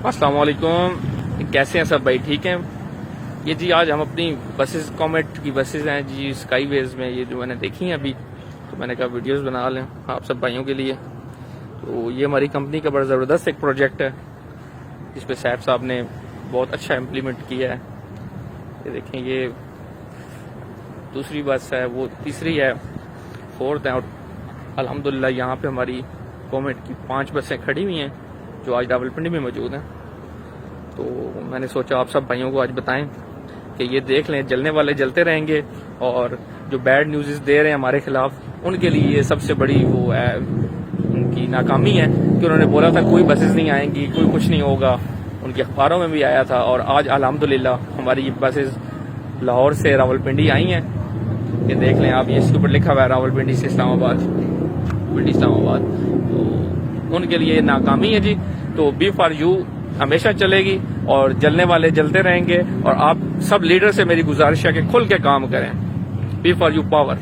السلام علیکم، کیسے ہیں سب بھائی؟ ٹھیک ہیں؟ یہ جی آج ہم اپنی بسز کومیٹ کی بسز ہیں جی اسکائی ویز میں، یہ جو میں نے دیکھی ہیں ابھی، تو میں نے کہا ویڈیوز بنا لیں آپ سب بھائیوں کے لیے۔ تو یہ ہماری کمپنی کا بڑا زبردست ایک پروجیکٹ ہے جس پہ سیف صاحب نے بہت اچھا امپلیمنٹ کیا ہے۔ یہ دیکھیں، یہ دوسری بس ہے، وہ تیسری ہے، فورتھ ہے، اور الحمدللہ یہاں پہ ہماری کومیٹ کی 5 بسیں کھڑی ہوئی ہیں جو آج راولپنڈی میں موجود ہیں۔ تو میں نے سوچا آپ سب بھائیوں کو آج بتائیں کہ یہ دیکھ لیں، جلنے والے جلتے رہیں گے، اور جو بیڈ نیوزز دے رہے ہیں ہمارے خلاف، ان کے لیے یہ سب سے بڑی وہ ہے، ان کی ناکامی ہے کہ انہوں نے بولا تھا کوئی بسز نہیں آئیں گی، کوئی کچھ نہیں ہوگا، ان کے اخباروں میں بھی آیا تھا، اور آج الحمدللہ ہماری یہ بسز لاہور سے راولپنڈی آئی ہیں۔ یہ دیکھ لیں آپ، یہ اس کے اوپر لکھا ہوا ہے راولپنڈی سے اسلام آباد، اسلام آباد۔ تو ان کے لیے ناکامی ہے جی۔ تو بی فار یو ہمیشہ چلے گی، اور جلنے والے جلتے رہیں گے، اور آپ سب لیڈر سے میری گزارش ہے کہ کھل کے کام کریں۔ Be for you power.